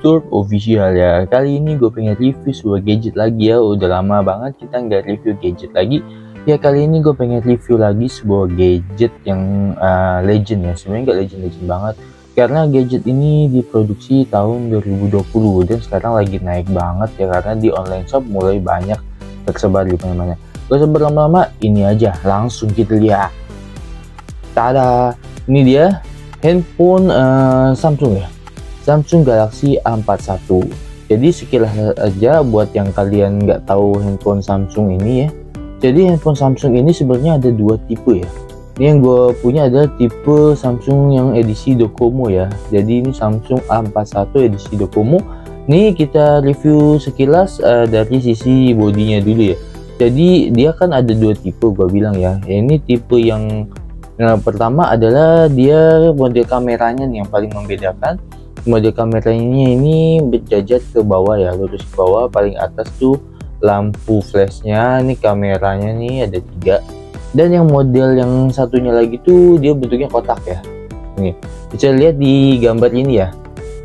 Turk Official ya. Kali ini gue pengen review sebuah gadget lagi ya. Udah lama banget kita nggak review gadget lagi. Ya kali ini gue pengen review lagi sebuah gadget yang legend ya. Sebenarnya nggak legend banget, karena gadget ini diproduksi tahun 2020 dan sekarang lagi naik banget ya, karena di online shop mulai banyak tersebar di mana-mana. Gak usah berlama-lama, ini aja langsung kita lihat. Tada, ini dia handphone Samsung ya, Samsung Galaxy A41. Jadi sekilas aja buat yang kalian nggak tahu handphone Samsung ini ya. Jadi handphone Samsung ini sebenarnya ada dua tipe ya. Ini yang gue punya adalah tipe Samsung yang edisi Docomo ya. Jadi ini Samsung A41 edisi Docomo. Ini kita review sekilas dari sisi bodinya dulu ya. Jadi dia kan ada dua tipe gue bilang ya. Ini tipe yang pertama adalah dia model kameranya nih yang paling membedakan. Model kameranya ini berjajar ke bawah ya, lurus ke bawah. Paling atas tuh lampu flashnya, ini kameranya nih ada 3. Dan yang model yang satunya lagi tuh dia bentuknya kotak ya. Nih bisa lihat di gambar ini ya.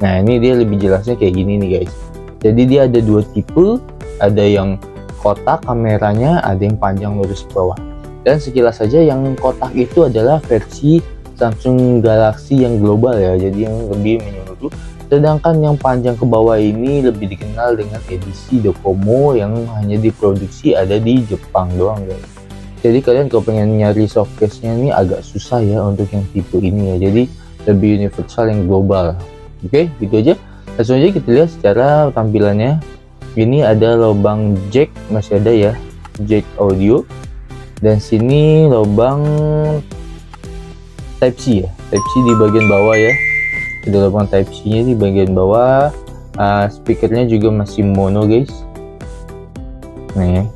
Nah ini dia lebih jelasnya kayak gini nih guys. Jadi dia ada dua tipe, ada yang kotak kameranya, ada yang panjang lurus ke bawah. Dan sekilas saja yang kotak itu adalah versi Samsung Galaxy yang global ya, jadi yang lebih menyeluruh. Sedangkan yang panjang ke bawah ini lebih dikenal dengan edisi Docomo yang hanya diproduksi ada di Jepang doang guys. Jadi kalian kalau pengen nyari softcase-nya ini agak susah ya untuk yang tipe ini ya, jadi lebih universal yang global. Oke, gitu aja. Langsung aja kita lihat secara tampilannya. Ini ada lubang jack, masih ada ya, jack audio. Dan sini lubang Type C ya, Type C di bagian bawah ya. Ada lubang Type C nya di bagian bawah. Speakernya juga masih mono guys. Nih,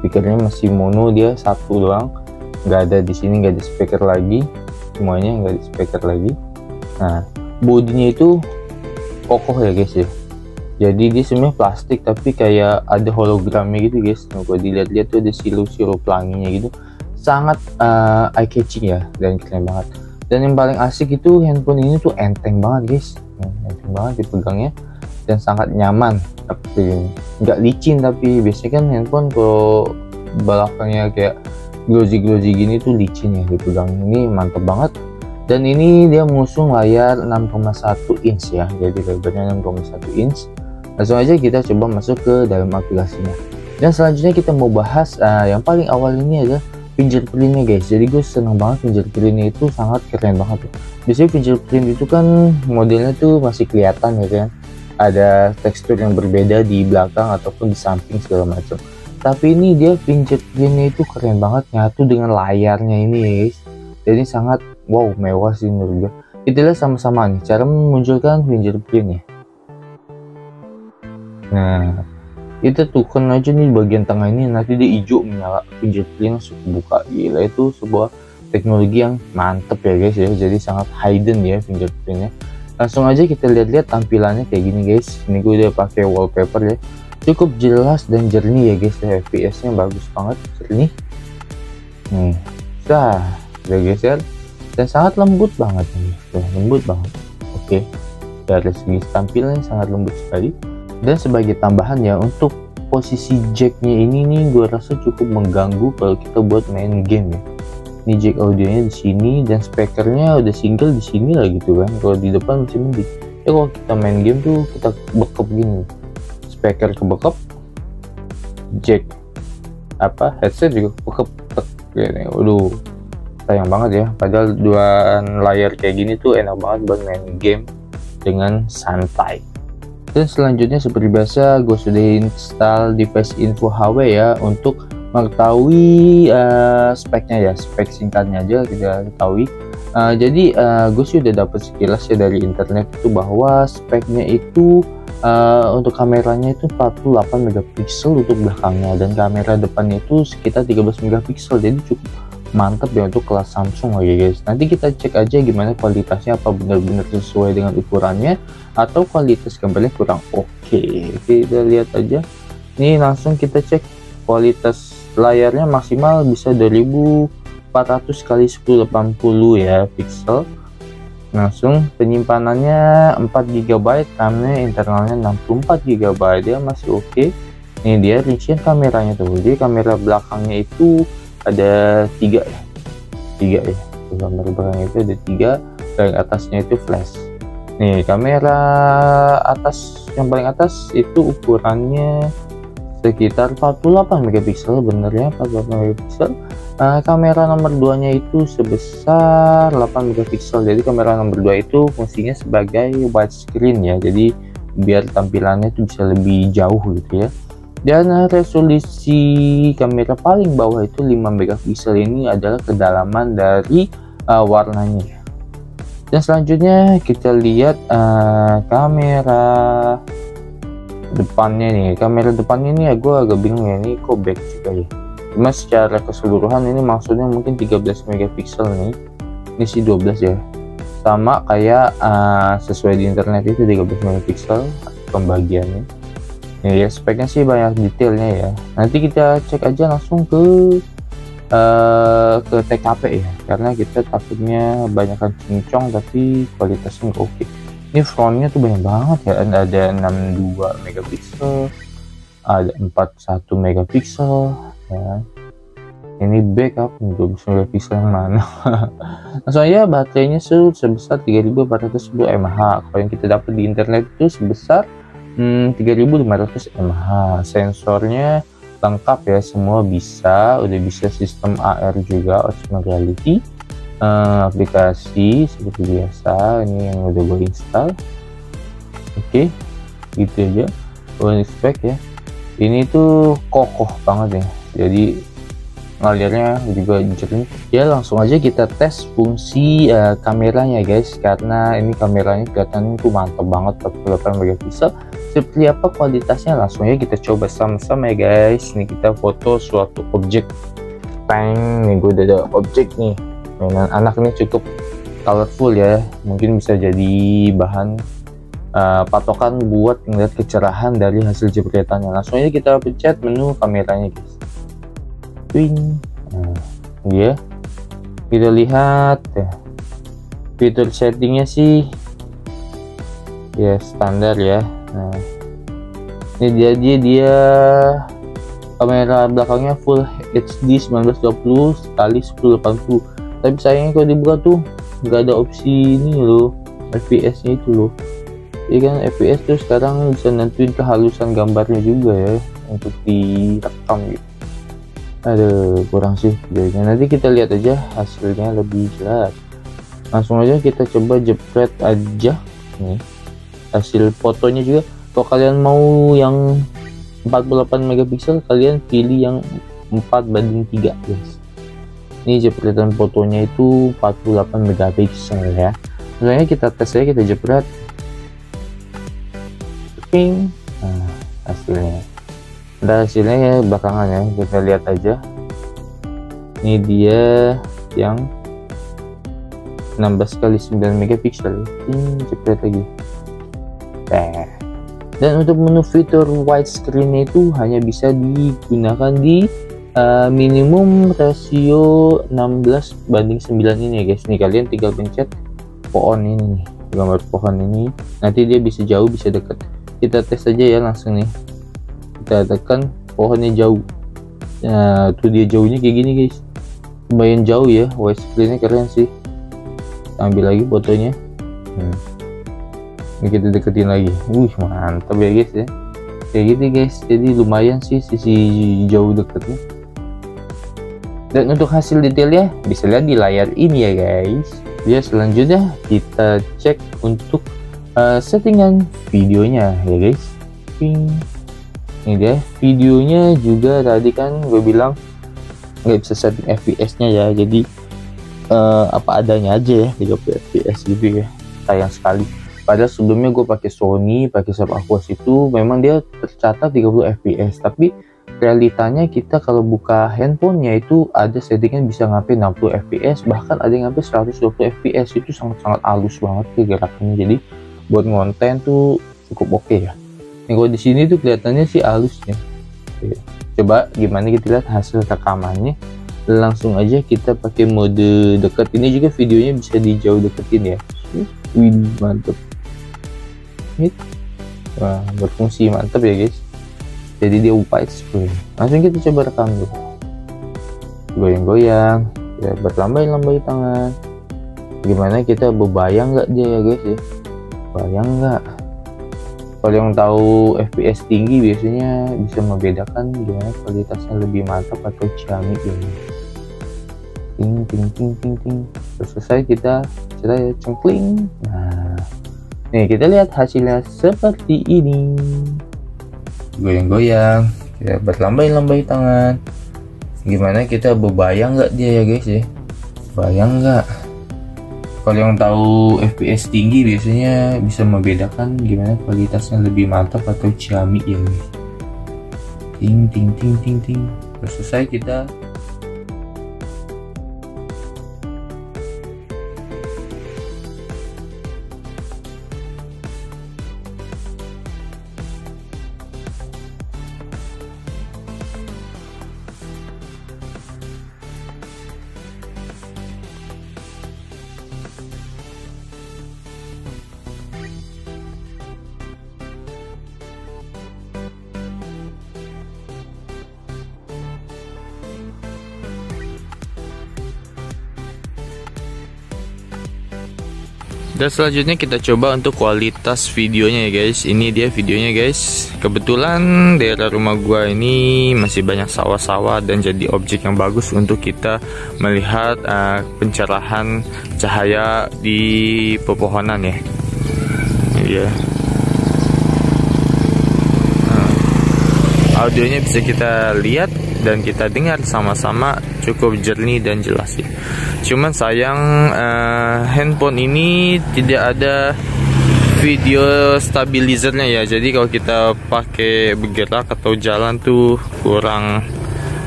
speakernya masih mono, dia satu doang. Nggak ada di sini, nggak ada speaker lagi. Semuanya nggak ada speaker lagi. Nah, bodinya itu kokoh ya guys ya. Jadi dia sebenarnya plastik tapi kayak ada hologramnya gitu guys. Nah, kalau dilihat-lihat tuh ada sirup pelanginya gitu. Sangat eye catching ya dan keren banget. Dan yang paling asik itu handphone ini tuh enteng banget guys. Enteng banget dipegangnya dan sangat nyaman. Tapi nggak licin, tapi biasanya kan handphone kalau belakangnya kayak glossy gini tuh licin ya dipegang. Ini mantep banget. Dan ini dia mengusung layar 6,1 inch ya. Jadi lebarnya 6,1 inch. Langsung aja kita coba masuk ke dalam aplikasinya. Dan selanjutnya kita mau bahas yang paling awal ini adalah fingerprintnya guys. Jadi gue seneng banget fingerprintnya, itu sangat keren banget ya. Biasanya fingerprint itu kan modelnya tuh masih kelihatan ya kan, ada tekstur yang berbeda di belakang ataupun di samping segala macam. Tapi ini dia fingerprintnya itu keren banget, nyatu dengan layarnya ini guys. Jadi sangat wow, mewah sih menurut gue. Kita lihat sama-sama nih cara memunculkan fingerprintnya. Nah, kita tekan aja nih bagian tengah ini, nanti dia hijau menyala, fingerprint langsung buka. Gila, itu sebuah teknologi yang mantep ya guys ya. Jadi sangat hidden ya fingerprintnya. Langsung aja kita lihat-lihat tampilannya kayak gini guys. Ini gue udah pakai wallpaper ya, cukup jelas dan jernih ya guys ya. FPS nya bagus banget, jernih. Nih udah geser dan sangat lembut banget nih, lembut banget. Oke, dari segi tampilannya sangat lembut sekali. Dan sebagai tambahan ya, untuk posisi jacknya ini nih gue rasa cukup mengganggu kalau kita buat main game ya. Ini jack audionya di sini dan speakernya udah single di sini lah gitu kan. Kalau di depan masih mending. Ya kalau kita main game tuh kita bekep gini, speaker kebekep, jack headset juga bekep gini. Waduh, sayang banget ya. Padahal dua layar kayak gini tuh enak banget buat main game dengan santai. Dan selanjutnya seperti biasa gue sudah install device info HW ya, untuk mengetahui speknya ya, spek singkatnya aja kita ketahui. Jadi gue sih udah dapet sekilas ya dari internet itu bahwa speknya itu untuk kameranya itu 48 megapiksel untuk belakangnya, dan kamera depannya itu sekitar 13 megapiksel. Jadi cukup mantap ya untuk kelas Samsung ya guys. Nanti kita cek aja gimana kualitasnya, apa benar-benar sesuai dengan ukurannya atau kualitas gambarnya kurang oke. Kita lihat aja. Ini langsung kita cek kualitas layarnya maksimal bisa 2400 x 1080 ya pixel. Langsung penyimpanannya 4 GB, RAM-nya internalnya 64 GB ya, masih oke. Ini dia rincian kameranya tuh. Jadi kamera belakangnya itu ada 3 ya. 3 ya. Kamera belakangnya itu ada 3, dan atasnya itu flash. Nih, kamera atas yang paling atas itu ukurannya sekitar 48 megapiksel, bener ya, 48 megapiksel. Kamera nomor 2 nya itu sebesar 8 megapiksel. Jadi kamera nomor 2 itu fungsinya sebagai widescreen ya, jadi biar tampilannya itu bisa lebih jauh gitu ya. Dan resolusi kamera paling bawah itu 5 megapiksel, ini adalah kedalaman dari warnanya. Dan selanjutnya kita lihat kamera depannya nih. Kamera depannya ini gue agak bingung ya, ini kok back juga ya. Cuma secara keseluruhan ini maksudnya mungkin 13 megapiksel nih. Ini sih 12 ya. Sama kayak sesuai di internet itu 13 megapiksel pembagiannya. Ya, speknya sih banyak detailnya ya. Nanti kita cek aja langsung ke TKP ya, karena kita takutnya banyakkan cincong tapi kualitasnya nggak oke. Ini frontnya tuh banyak banget ya, ada 62 megapiksel, ada 41 megapiksel ya. Ini backup 12 megapiksel yang mana. Langsung aja, baterainya sebesar 3410 mAh. Kalau yang kita dapat di internet itu sebesar 3500 mAh. Sensornya lengkap ya, semua bisa, udah bisa sistem AR juga, augmented reality. Aplikasi seperti biasa, ini yang udah gue install. Oke, gitu aja. Gue spek ya, ini tuh kokoh banget ya, jadi ngalirnya juga jernih ya. Langsung aja kita tes fungsi kameranya guys, karena ini kameranya kelihatan tuh mantap banget, 48 megapiksel. Seperti apa kualitasnya, langsung aja kita coba sama-sama ya guys. Ini kita foto suatu objek. Peng, nih gue udah ada objek nih, mainan anak ini cukup colorful ya, mungkin bisa jadi bahan patokan buat ngeliat kecerahan dari hasil jepretannya. Langsung aja kita pencet menu kameranya guys. Twing. Nah, dia kita lihat ya, fitur settingnya sih ya standar ya. Nah, ini dia kamera belakangnya full HD 1920 kali 1080, tapi sayangnya kalau dibuka tuh nggak ada opsi ini loh, FPS nya itu loh. Jadi kan FPS tuh sekarang bisa nentuin kehalusan gambarnya juga ya untuk direkam gitu. Aduh, kurang sih videonya. Nanti kita lihat aja hasilnya lebih jelas. Langsung aja kita coba jepret aja nih hasil fotonya juga. Kalau kalian mau yang 48 megapiksel, kalian pilih yang 4:3 guys. Ini jepretan fotonya itu 48 megapiksel ya. Sebenarnya kita tes aja, kita jepret. Ping. Nah, hasilnya. Nah, hasilnya ya belakangan ya, kita lihat aja. Ini dia yang 16 kali 9 megapiksel. Ini jepret lagi. Dan untuk menu fitur widescreen itu hanya bisa digunakan di minimum rasio 16:9 ini ya guys. Nih kalian tinggal pencet pohon ini nih, gambar pohon ini, nanti dia bisa jauh bisa dekat. Kita tes aja ya langsung nih, kita tekan pohonnya jauh. Nah tuh dia jauhnya kayak gini guys, lumayan jauh ya, widescreennya keren sih. Ambil lagi fotonya. Ini kita deketin lagi. Mantap ya guys ya, kayak gitu guys. Jadi lumayan sih sisi jauh deketnya. Dan untuk hasil detailnya bisa lihat di layar ini ya guys. Ya selanjutnya kita cek untuk settingan videonya ya guys. Ping. Ini dia videonya juga, tadi kan gue bilang nggak bisa setting fps nya ya, jadi apa adanya aja ya, 30 fps gitu ya, sayang sekali. Padahal sebelumnya gue pakai Sony, pakai Sub Aquos itu memang dia tercatat 30 fps, tapi realitanya kita kalau buka handphonenya itu ada settingan bisa sampai 60 fps, bahkan ada yang sampai 120 fps. Itu sangat-sangat halus banget ya gerakannya, jadi buat ngonten tuh cukup oke ya. Ini kalau di sini tuh kelihatannya sih halusnya. Coba gimana kita lihat hasil rekamannya. Langsung aja kita pakai mode dekat. Ini juga videonya bisa dijauh deketin ya. Wih, mantep. Hit. Wah, berfungsi mantap ya guys. Jadi dia white screen. Langsung kita coba rekam dulu. Goyang-goyang, ya berlambai-lambai tangan. Gimana kita bebayang nggak dia ya guys ya? Bayang nggak? Kalau yang tahu FPS tinggi biasanya bisa membedakan gimana kualitasnya lebih mantap atau ciamik ini. Ting ting ting ting ting. Terus selesai kita cengkling. Nah, nih kita lihat hasilnya seperti ini. Goyang-goyang, ya berlambai-lambai tangan. Gimana kita bebayang nggak dia ya guys ya? Bayang nggak? Kalau yang tahu FPS tinggi biasanya bisa membedakan gimana kualitasnya lebih mantap atau ciamik ya guys. Ting ting ting ting ting. Terus selesai kita dan selanjutnya kita coba untuk kualitas videonya ya guys. Ini dia videonya guys. Kebetulan daerah rumah gua ini masih banyak sawah-sawah dan jadi objek yang bagus untuk kita melihat pencerahan cahaya di pepohonan ya. Iya. Audionya bisa kita lihat dan kita dengar sama-sama cukup jernih dan jelas ya. Cuman sayang handphone ini tidak ada video stabilizernya ya. Jadi kalau kita pakai bergerak atau jalan tuh kurang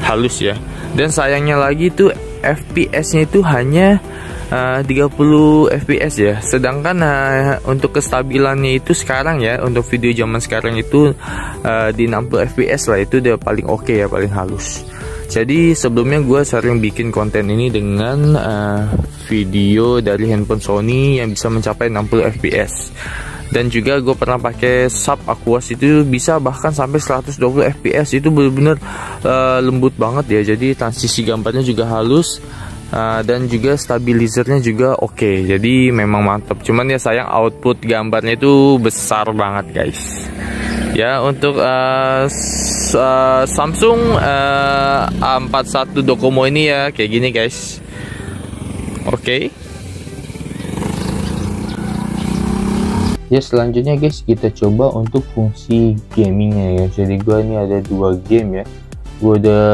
halus ya. Dan sayangnya lagi tuh FPS-nya itu hanya 30 fps ya. Sedangkan untuk kestabilannya itu sekarang ya, untuk video zaman sekarang itu di 60 fps lah, itu udah paling oke ya, paling halus. Jadi sebelumnya gue sering bikin konten ini dengan video dari handphone Sony yang bisa mencapai 60 fps. Dan juga gue pernah pakai sub Aquos, itu bisa bahkan sampai 120 fps. Itu bener-bener lembut banget ya. Jadi transisi gambarnya juga halus. Dan juga stabilizernya juga oke. Jadi memang mantap. Cuman ya sayang output gambarnya itu besar banget guys. Ya untuk Samsung A41 Docomo ini ya kayak gini guys. Oke. Ya selanjutnya guys, kita coba untuk fungsi gamingnya ya. Jadi gua ini ada 2 game ya. Gua udah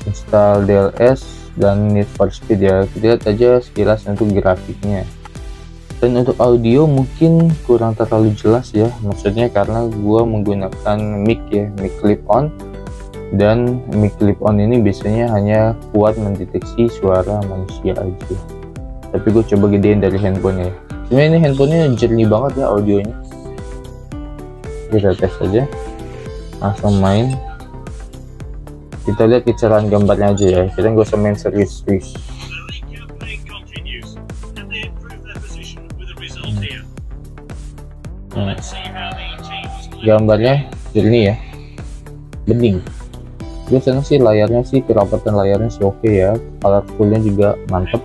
install DLS dan Need for Speed ya. Kita lihat aja sekilas untuk grafiknya. Dan untuk audio mungkin kurang terlalu jelas ya, maksudnya karena gua menggunakan mic ya, mic clip on. Dan mic clip on ini biasanya hanya kuat mendeteksi suara manusia aja. Tapi gue coba gedein dari handphone ya. Sebenarnya ini handphonenya jernih banget ya audionya. Kita tes aja, langsung main. Kita lihat kecerahan gambarnya aja ya, kita nggak usah main serius-serius. Gambarnya jernih ya, bening. Gue seneng sih layarnya sih, kerapatan layarnya sih oke ya, colorfulnya juga mantep.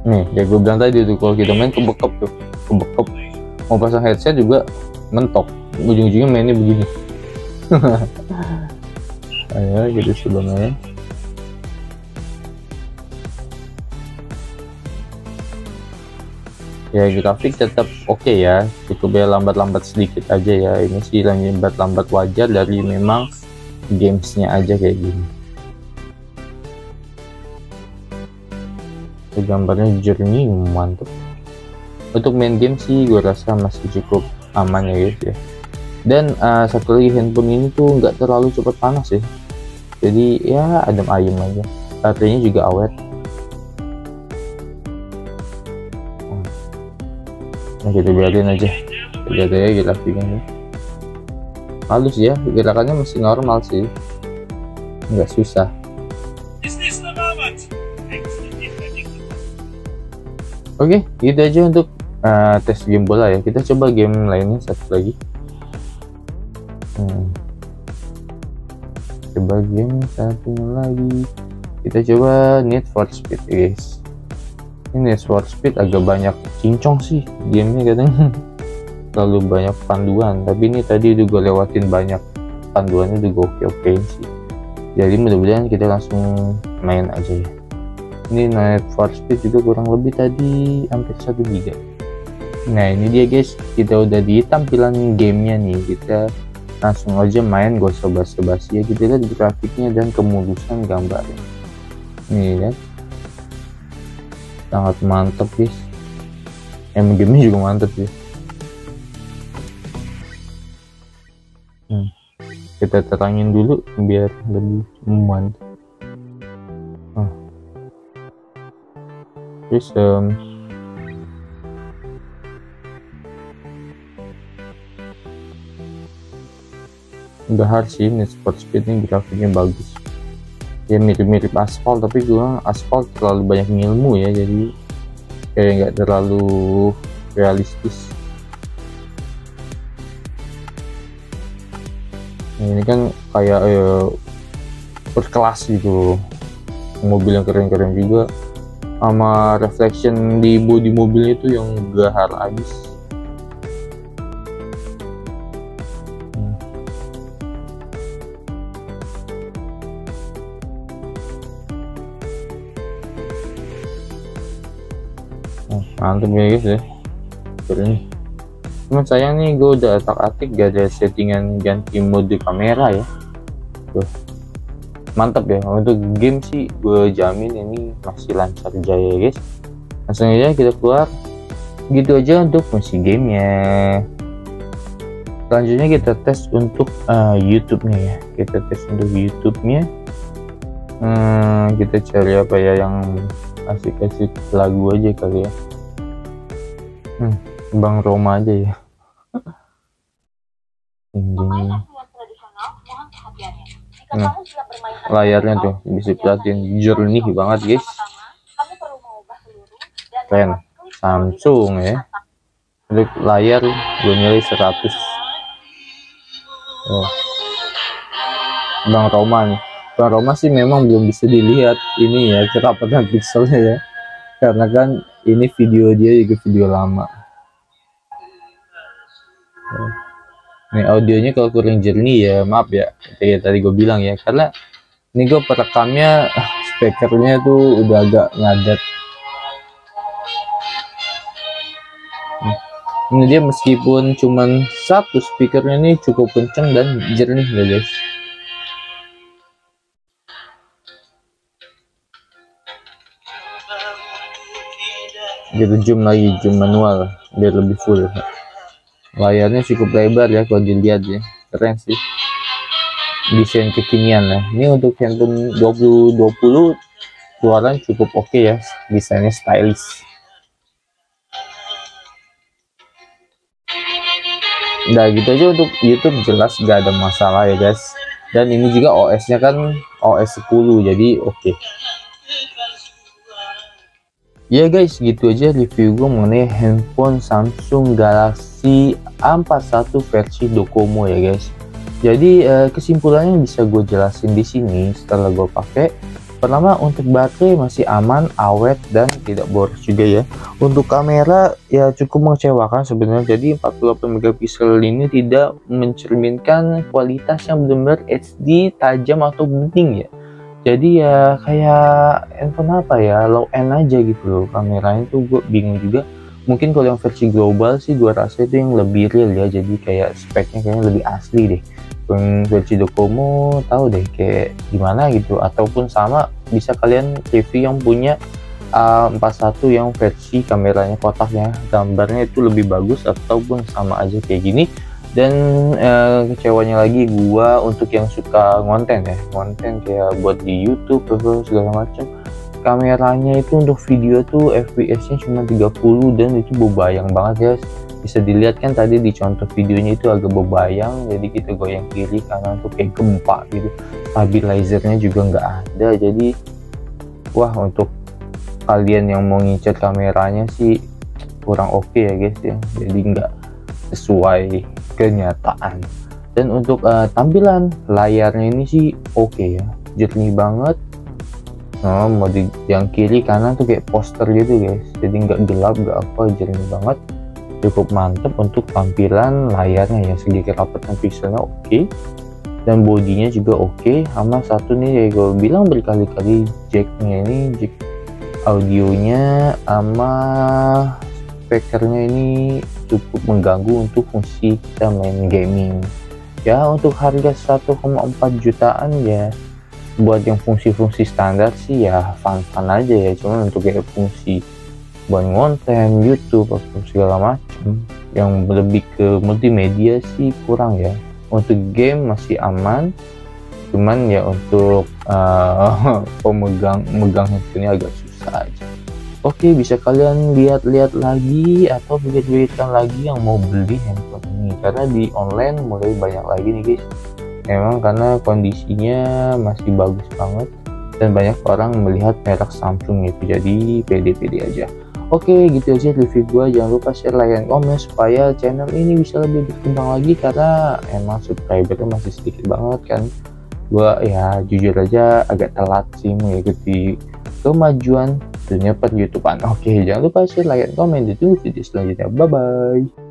Nih ya gue bilang tadi tuh, kalau kita main kebekep tuh, kebekep. Mau pasang headset juga mentok, ujung-ujungnya mainnya begini. Ayo gitu sebelumnya. Ya grafik tetap oke ya, cukup ya lambat-lambat sedikit aja ya. Ini sih lambat-lambat wajar dari memang gamesnya aja kayak gini. Gambarnya jernih, mantep. Untuk main game sih gue rasa masih cukup aman ya guys ya. Dan satu lagi, handphone ini tuh nggak terlalu cepat panas ya, jadi ya adem ayem aja. Baterainya juga awet. Nah kita biarin aja, lihat aja grafiknya halus ya, gerakannya masih normal sih, nggak susah. Oke, gitu aja untuk tes game bola ya. Kita coba game lainnya satu lagi. Coba game satu lagi. Kita coba Need for Speed ya guys. Ini Need for Speed agak banyak cincong sih gamenya kadang. Terlalu banyak panduan, tapi ini tadi udah gue lewatin banyak panduannya, udah gue oke sih. Jadi mudah-mudahan kita langsung main aja ya. Ini Need for Speed juga kurang lebih tadi hampir 1 giga. Nah ini dia guys, kita udah di tampilan gamenya nih. Kita langsung aja main, gak usah basa-basi ya. Kita lihat grafiknya dan kemulusan gambarnya. Nih kan, sangat mantap guys. Gamenya juga mantap ya. Kita terangin dulu biar lebih mantap. Terus udah hard sih, Need for Speed ini grafiknya bagus ya, mirip-mirip aspal, tapi gua aspal terlalu banyak ilmu ya, jadi kayak nggak terlalu realistis. Nah, ini kan kayak berkelas gitu, mobil yang keren-keren juga, sama reflection di bodi mobilnya itu yang gahar abis. Mantap ya guys ya, keren. Cuman sayang nih gue udah atik gak ada settingan ganti mode kamera ya. Tuh, mantap ya, untuk game sih gue jamin ini masih lancar jaya guys. Langsung aja kita keluar. Gitu aja untuk fungsi gamenya. Selanjutnya kita tes untuk YouTube-nya ya. Kita tes untuk YouTube-nya. Kita cari apa ya yang asik-asik lagu aja kali ya. Bang Roma aja ya. Nah, layarnya tuh bisa perhatiin jernih banget guys. Keren, Samsung ya. Untuk layar gue nilai 100. Bang Roma nih. Bang Roma sih memang belum bisa dilihat ini ya, kerapatan pixelnya ya, karena kan ini video dia juga video lama. Nih audionya kalau kurang jernih ya maaf ya, kayak tadi gue bilang ya, karena ini gue perekamnya speakernya tuh udah agak ngadat. Ini dia meskipun cuman satu speakernya ini cukup kenceng dan jernih ya guys. Gitu zoom lagi, zoom manual biar lebih full. Layarnya cukup lebar ya kalau dilihat ya, keren sih, desain kekinian ya. Ini untuk handphone 2020 keluaran cukup oke ya, desainnya stylish. Nah gitu aja untuk YouTube, jelas gak ada masalah ya guys. Dan ini juga OS nya kan OS 10, jadi oke. Ya guys, gitu aja review gue mengenai handphone Samsung Galaxy A41 versi Docomo ya guys. Jadi kesimpulannya bisa gue jelasin di sini setelah gue pakai. Pertama, untuk baterai masih aman, awet, dan tidak boros juga ya. Untuk kamera ya cukup mengecewakan sebenarnya. Jadi 48 megapiksel ini tidak mencerminkan kualitas yang benar-benar HD, tajam atau penting ya. Jadi ya kayak handphone apa ya, low end aja gitu loh. Kameranya tuh gue bingung juga. Mungkin kalau yang versi global sih gue rasa itu yang lebih real ya. Jadi kayak speknya kayaknya lebih asli deh. Yang versi Docomo tahu deh kayak gimana gitu. Ataupun sama, bisa kalian review yang punya A41 yang versi kameranya kotaknya, gambarnya itu lebih bagus ataupun sama aja kayak gini. Dan kecewanya lagi gua untuk yang suka konten ya, konten kayak buat di YouTube atau segala macam, kameranya itu untuk video tuh fps nya cuma 30 dan itu bebayang banget guys. Bisa dilihat kan tadi di contoh videonya itu agak bebayang, jadi kita goyang kiri kanan tuh kayak gempa gitu. Stabilizernya juga nggak ada, jadi wah untuk kalian yang mau ngincer kameranya sih kurang oke ya guys ya, jadi nggak sesuai kenyataan. Dan untuk tampilan layarnya ini sih oke ya, jernih banget. Mode yang kiri kanan tuh kayak poster gitu guys, jadi nggak gelap nggak apa, jernih banget, cukup mantep untuk tampilan layarnya ya. Segi kerapatan pixelnya oke, dan bodinya juga oke. Sama satu nih ya, gue bilang berkali-kali, jacknya ini, jack audionya sama speakernya ini cukup mengganggu untuk fungsi kita main gaming ya. Untuk harga 1,4 jutaan ya, buat yang fungsi-fungsi standar sih ya fun-fun aja ya. Cuman untuk kayak fungsi buat konten YouTube atau segala macam yang lebih ke multimedia sih kurang ya. Untuk game masih aman, cuman ya untuk megang handphonenya agak susah aja. Oke, bisa kalian lihat-lihat lagi atau pikir-pikirkan lagi yang mau beli handphone ini, karena di online mulai banyak lagi nih guys. Memang karena kondisinya masih bagus banget dan banyak orang melihat merek Samsung itu, jadi pede-pede aja. Oke, gitu aja review gua. Jangan lupa share, like, dan komen supaya channel ini bisa lebih berkembang lagi, karena emang subscribernya masih sedikit banget kan. Gua ya jujur aja agak telat sih mengikuti kemajuan dunia per YouTubean. Oke, jangan lupa share, like, dan komen. Ditunggu video selanjutnya. Bye bye.